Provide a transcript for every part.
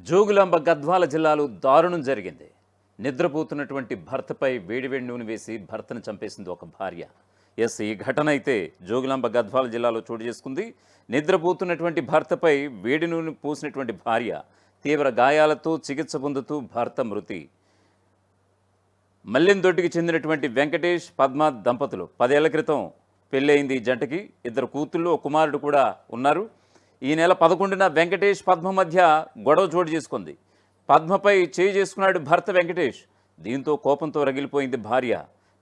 జోగులాంబ గద్వాల జిల్లాలో దారుణం జరిగింది. నిద్రపోతున్నటువంటి భర్తపై వేడివేడి నూనె వేసి భర్తను చంపేసింది ఒక భార్య. ఈ ఘటన అయితే జోగులాంబ గద్వాల జిల్లాలో చోటు చేసుకుంది. నిద్రపోతున్నటువంటి భర్తపై వేడి నూనె పోసినటువంటి భార్య తీవ్ర గాయాలతో చికిత్స పొందుతూ భర్త మృతి. మల్లెందొడ్డికి చెందినటువంటి వెంకటేష్, పద్మ దంపతులు 10 ఏళ్ల క్రితం పెళ్ళయింది. ఈ జంటకి 2 కూతుళ్ళు, ఒక కుమారుడు కూడా ఉన్నారు. ఈ నెల 11న వెంకటేష్, పద్మ మధ్య గొడవ చోటు చేసుకుంది. పద్మపై చేయి చేసుకున్నాడు భర్త వెంకటేష్. దీంతో కోపంతో రగిలిపోయింది భార్య.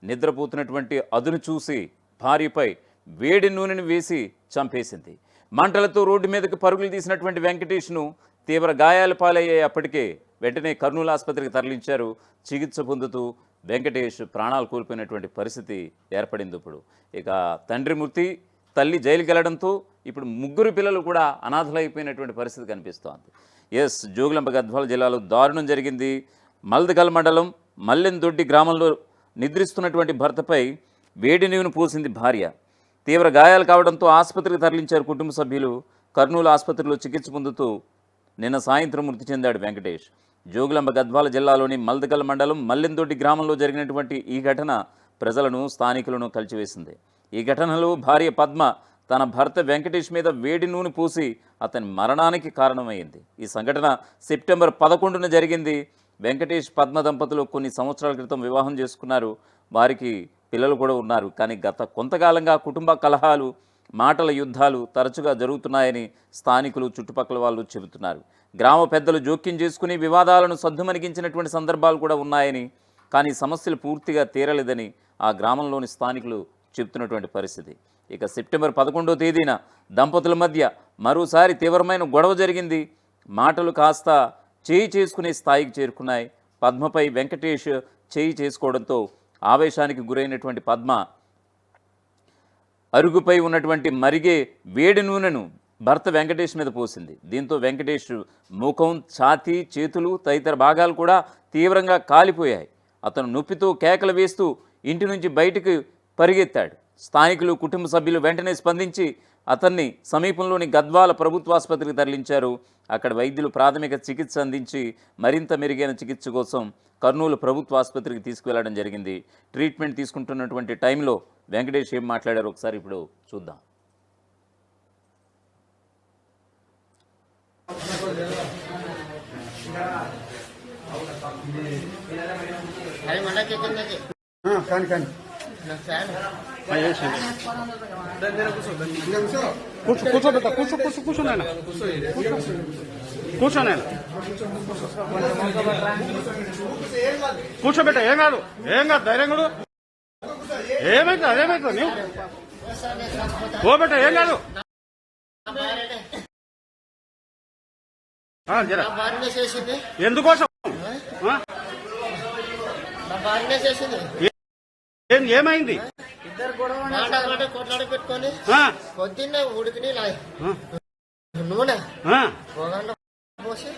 నిద్రపోతున్నటువంటి అదును చూసి భార్యపై వేడి నూనెను వేసి చంపేసింది. మంటలతో రోడ్డు మీదకి పరుగులు తీసినటువంటి వెంకటేష్ను తీవ్ర గాయాల పాలయ్యాయి. అప్పటికే వెంటనే కర్నూలు ఆసుపత్రికి తరలించారు. చికిత్స పొందుతూ వెంకటేష్ ప్రాణాలు కోల్పోయినటువంటి పరిస్థితి ఏర్పడింది. ఇప్పుడు ఇక తండ్రి మృతి, తల్లి జైలుకి వెళ్ళడంతో ఇప్పుడు 3 పిల్లలు కూడా అనాథలైపోయినటువంటి పరిస్థితి కనిపిస్తోంది. జోగులాంబ గద్వాల జిల్లాలో దారుణం జరిగింది. మల్దగల్ మండలం మల్లెందొడ్డి గ్రామంలో నిద్రిస్తున్నటువంటి భర్తపై వేడి నూనె పోసింది భార్య. తీవ్ర గాయాలు కావడంతో ఆసుపత్రికి తరలించారు కుటుంబ సభ్యులు. కర్నూలు ఆసుపత్రిలో చికిత్స పొందుతూ నిన్న సాయంత్రం మృతి చెందాడు వెంకటేష్. జోగులాంబ గద్వాల జిల్లాలోని మల్దగల్ మండలం మల్లెందొడ్డి గ్రామంలో జరిగినటువంటి ఈ ఘటన ప్రజలను, స్థానికులను కలిచివేసింది. ఈ ఘటనలో భార్య పద్మ తన భర్త వెంకటేష్ మీద వేడి నూనె పూసి అతని మరణానికి కారణమైంది. ఈ సంఘటన సెప్టెంబర్ 11న జరిగింది. వెంకటేష్, పద్మ దంపతులు కొన్ని సంవత్సరాల క్రితం వివాహం చేసుకున్నారు. వారికి పిల్లలు కూడా ఉన్నారు. కానీ గత కొంతకాలంగా కుటుంబ కలహాలు, మాటల యుద్ధాలు తరచుగా జరుగుతున్నాయని స్థానికులు, చుట్టుపక్కల వాళ్ళు చెబుతున్నారు. గ్రామ పెద్దలు జోక్యం చేసుకుని వివాదాలను సద్దుమణిగించినటువంటి సందర్భాలు కూడా ఉన్నాయని, కానీ సమస్యలు పూర్తిగా తీరలేదని ఆ గ్రామంలోని స్థానికులు చెబుతున్నటువంటి పరిస్థితి. ఇక సెప్టెంబర్ 11వ తేదీన దంపతుల మధ్య మరోసారి తీవ్రమైన గొడవ జరిగింది. మాటలు కాస్త చేయి చేసుకునే స్థాయికి చేరుకున్నాయి. పద్మపై వెంకటేష్ చేయి చేసుకోవడంతో ఆవేశానికి గురైనటువంటి పద్మ అరుగుపై ఉన్నటువంటి మరిగే వేడి నూనెను భర్త వెంకటేష్ మీద పోసింది. దీంతో వెంకటేష్ ముఖం, ఛాతీ, చేతులు తదితర భాగాలు కూడా తీవ్రంగా కాలిపోయాయి. అతను నొప్పితో కేకలు వేస్తూ ఇంటి నుంచి బయటికి పరిగెత్తాడు. స్థానికులు, కుటుంబ సభ్యులు వెంటనే స్పందించి అతన్ని సమీపంలోని గద్వాల ప్రభుత్వాసుపత్రికి తరలించారు. అక్కడ వైద్యులు ప్రాథమిక చికిత్స అందించి మరింత మెరుగైన చికిత్స కోసం కర్నూలు ప్రభుత్వ ఆసుపత్రికి తీసుకువెళ్లడం జరిగింది. ట్రీట్మెంట్ తీసుకుంటున్నటువంటి టైంలో వెంకటేష్ ఏం మాట్లాడారో ఒకసారి ఇప్పుడు చూద్దాం. కూర్చోబెట్ట కూర్చోనాయన కూర్చోబెట్ట. ఏం కాదు ధైర్యంగా ఏమైతుంది అదేమైతుంది పోబెట్ట. ఏం కాదు ఎందుకోసం ఏమైంది? కొట్లాడి పెట్టుకొని పొద్దున్నే ఉడికిని నూనె పోసి.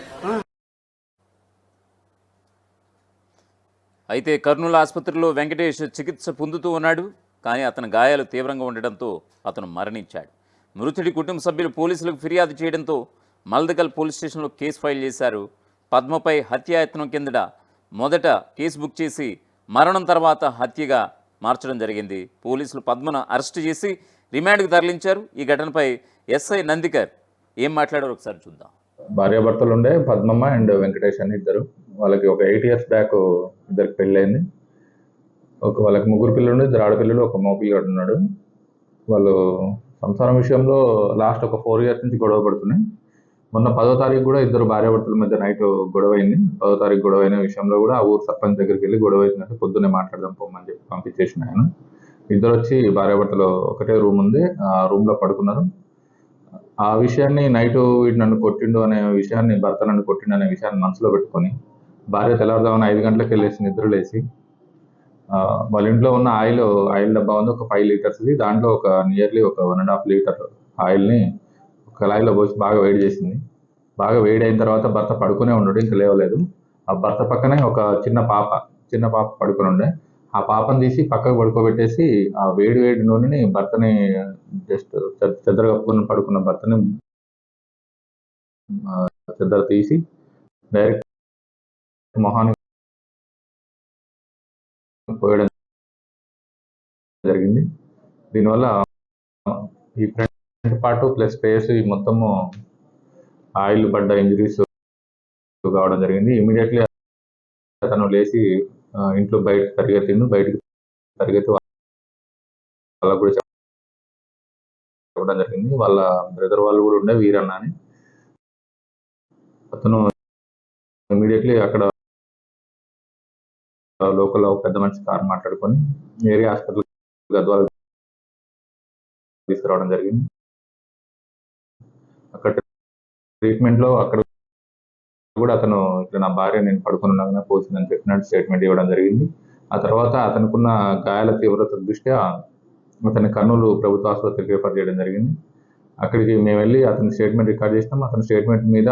అయితే కర్నూలు ఆసుపత్రిలో వెంకటేష్ చికిత్స పొందుతూ ఉన్నాడు. కానీ అతని గాయాలు తీవ్రంగా ఉండడంతో అతను మరణించాడు. మృతుడి కుటుంబ సభ్యులు పోలీసులకు ఫిర్యాదు చేయడంతో మల్దగల్ పోలీస్ స్టేషన్లో కేసు ఫైల్ చేశారు. పద్మపై హత్యాయత్నం కిందట మొదట కేసు బుక్ చేసి మరణం తర్వాత హత్యగా మార్చడం జరిగింది. పోలీసులు పద్మను అరెస్టు చేసి రిమాండ్కు తరలించారు. ఈ ఘటనపై ఎస్ఐ నందికర్ ఏం మాట్లాడారో ఒకసారి చూద్దాం. భార్యాభర్తలు ఉండే పద్మమ్మ అండ్ వెంకటేష్ అని ఇద్దరు. వాళ్ళకి ఒక 8 years బ్యాక్ ఇద్దరికి పెళ్ళయింది. వాళ్ళకి 3 పిల్లలు ఉండే, 2 ఆడపిల్లలు, ఒక మగపిల్లడు ఉన్నాడు. వాళ్ళు సంసారం విషయంలో లాస్ట్ ఒక 4 years నుంచి గొడవ పడుతున్నాయి. మొన్న 10వ తారీఖు కూడా ఇద్దరు భార్యాభర్తల మధ్య నైట్ గొడవ అయింది. 10వ తారీఖు గొడవ అయిన విషయంలో కూడా ఆ ఊరు సర్పంచ్ దగ్గరికి వెళ్ళి గొడవ అవుతుందంటే పొద్దున్నే మాట్లాడదాం పోమని చెప్పి పంపించేసిన ఆయన. ఇద్దరు వచ్చి భార్యాభర్తలు ఒకటే రూమ్ ఉంది, ఆ రూమ్లో పడుకున్నారు. ఆ విషయాన్ని నైట్ వీడు నన్ను కొట్టిండు అనే విషయాన్ని, భర్త నన్ను కొట్టిండు అనే విషయాన్ని మనసులో పెట్టుకొని భార్య తెల్లవారుదామని 5 గంటలకు వెళ్ళేసి నిద్రలేసి వాళ్ళ ఇంట్లో ఉన్న ఆయిల్ డబ్బా ఉంది, ఒక 5 లీటర్స్ది. దాంట్లో ఒక నియర్లీ ఒక 1.5 లీటర్ ఆయిల్ని కళాయిలో పోసి బాగా వేడి చేసింది. బాగా వేడి అయిన తర్వాత భర్త పడుకునే ఉన్నాడు, ఇంకా లేవలేదు. ఆ భర్త పక్కనే ఒక చిన్న పాప పడుకుని ఉండే. ఆ పాపను తీసి పక్కకు పడుకోబెట్టేసి ఆ వేడి నూనెని భర్తని జస్ట్ చెద్దర కప్పుకుని పడుకున్న భర్తని చెద్దర తీసి డైరెక్ట్ మొహానికి పోయడం జరిగింది. దీనివల్ల ఈ ఫ్రంట్ పార్ట్ ప్లస్ ఫేస్ ఈ మొత్తము ఆయిల్ పడ్డ ఇంజరీస్ కావడం జరిగింది. ఇమీడియట్లీ అతను లేచి ఇంట్లో బయటకు పరిగెత్తి వాళ్ళకు కూడా చెప్పడం జరిగింది. వాళ్ళ బ్రదర్ వాళ్ళు కూడా ఉండే వీరన్న అని. అతను ఇమీడియట్లీ అక్కడ లోకల్ పెద్ద మనిషి కారు మాట్లాడుకొని ఏరియా హాస్పిటల్ గద్వాల తీసుకురావడం జరిగింది. అక్కడ ట్రీట్మెంట్లో అక్కడ కూడా అతను ఇట్లా నా భార్య నేను పడుకుని ఉండగానే పోసిందని చెప్పినట్టు స్టేట్మెంట్ ఇవ్వడం జరిగింది. ఆ తర్వాత అతనుకున్న గాయాల తీవ్రత దృష్ట్యా అతని కర్నూలు ప్రభుత్వ ఆసుపత్రికి రిఫర్ చేయడం జరిగింది. అక్కడికి మేము వెళ్ళి అతని స్టేట్మెంట్ రికార్డ్ చేసినాం. అతని స్టేట్మెంట్ మీద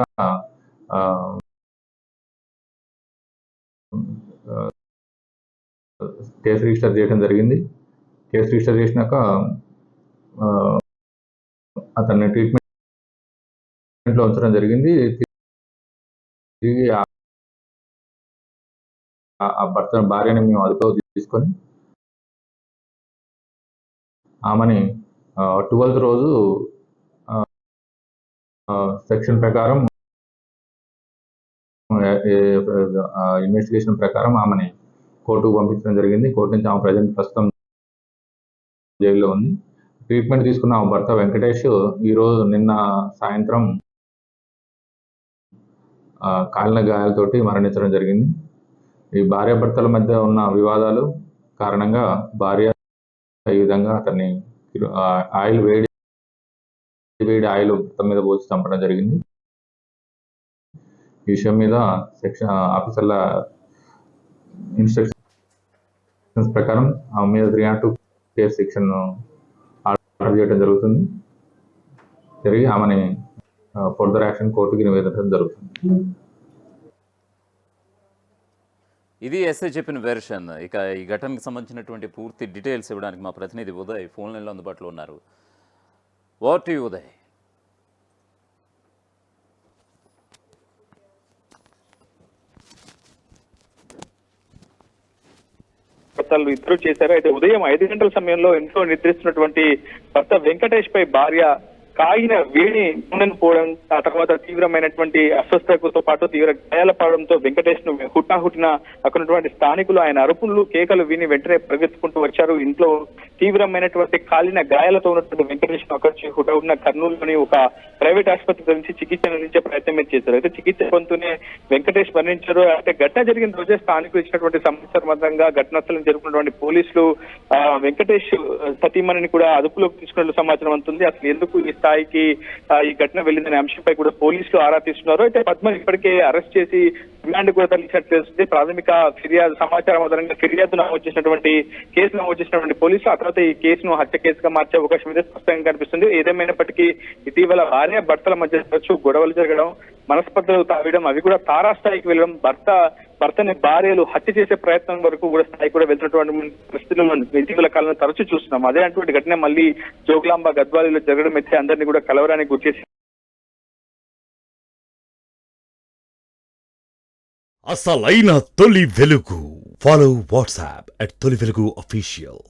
కేసు రిజిస్టర్ చేయడం జరిగింది. కేసు రిజిస్టర్ చేసినాక అతన్ని ట్రీట్మెంట్లో ఉంచడం జరిగింది. తిరిగి ఆ భార్యని మేము అదుపులో తీసుకొని ఆమెని 12th రోజు సెక్షన్ ప్రకారం ఇన్వెస్టిగేషన్ ప్రకారం ఆమెని కోర్టుకు పంపించడం జరిగింది. కోర్టు నుంచి ఆమె ప్రస్తుతం జైల్లో ఉంది. ట్రీట్మెంట్ తీసుకున్న ఆమె భర్త వెంకటేష్ నిన్న సాయంత్రం కాలిన గాయాలతోటి మరణించడం జరిగింది. ఈ భార్యాభర్తల మధ్య ఉన్న వివాదాలు కారణంగా భార్య ఈ విధంగా అతన్ని వేడి ఆయిల్ భర్త మీద పోసి చంపడం జరిగింది. ఈ విషయం మీద సెక్షన్ ఆఫీసర్ల ఇన్స్ట్రక్షన్స్ ప్రకారం ఆమె మీద 302 కేసు సెక్షన్ ఆర్డర్ చేయడం జరుగుతుంది. తిరిగి ఆమెని ఫర్దర్ యాక్షన్ కోర్టుకి నివేదించడం జరుగుతుంది. ఇది ఎస్ఐ చెప్పిన వెర్షన్. ఇక ఈ ఘటనకు సంబంధించినటువంటి పూర్తి డీటెయిల్స్ ఇవ్వడానికి మా ప్రతినిధి ఉదయ్ ఫోన్ లైన్లో అందుబాటులో ఉన్నారు. What you Uday? ఇద్దరు చేశారు. అయితే ఉదయం 5 గంటల సమయంలో ఇంట్లో నిద్రిస్తున్నటువంటి భర్త వెంకటేష్ పై భార్య కాగిన వేడి నూనెను పోవడం, ఆ తర్వాత తీవ్రమైనటువంటి అస్వస్థతతో పాటు తీవ్ర గాయాల పడడంతో వెంకటేష్ ను హుటాహుటిన అక్కడున్నటువంటి స్థానికులు ఆయన అరుపులు కేకలు విని వెంటనే పరిగెత్తుకుంటూ వచ్చారు. ఇంట్లో తీవ్రమైనటువంటి కాలిన గాయాలతో ఉన్నటువంటి వెంకటేష్ ను అక్కడి హుటాహుటిన కర్నూలులోని ఒక ప్రైవేట్ ఆసుపత్రి నుంచి చికిత్స అందించే ప్రయత్నం చేశారు. అయితే చికిత్స పొందుతూనే వెంకటేష్ మరణించారు. అంటే ఘటన జరిగిన రోజే స్థానికులు ఇచ్చినటువంటి సమాచారంగా ఘటనాస్థలం జరుపుకున్నటువంటి పోలీసులు వెంకటేష్ సతీమణిని కూడా అదుపులోకి తీసుకున్నట్లు సమాచారం అందుతుంది. అసలు ఎందుకు ఈ స్థాయికి ఈ ఘటన వెళ్ళిందనే అంశంపై కూడా పోలీసులు ఆరా తీస్తున్నారు. అయితే పద్మని ఇప్పటికే అరెస్ట్ చేసి రిమాండ్ కూడా తరలించినట్లు తెలుస్తుంది. ప్రాథమిక సమాచారం ఆధారంగా ఫిర్యాదు నమోదు చేసినటువంటి పోలీసులు ఆ తర్వాత ఈ కేసును హత్య కేసుగా మార్చే అవకాశం అయితే స్పష్టంగా కనిపిస్తుంది. ఏదేమైనప్పటికీ ఇటీవల భార్య భర్తల మధ్య గొడవలు జరగడం, మనస్పర్ధలు తాగడం, అవి కూడా తారాస్థాయికి వెళ్ళడం, భర్తని భార్యలు హత్య చేసే ప్రయత్నం వరకు కూడా స్థాయి కూడా వెళ్తున్నటువంటి పరిస్థితులను ఇటీవల కాలంలో తరచూ చూస్తున్నాం. అదే అటువంటి ఘటన మళ్ళీ జోగులాంబ గద్వాలలో జరగడం అయితే అందరినీ కూడా కలవరానికి గుర్చేసి అసలైన తొలి వెలుగు. ఫాలో వాట్సాప్ @తొలి వెలుగు official.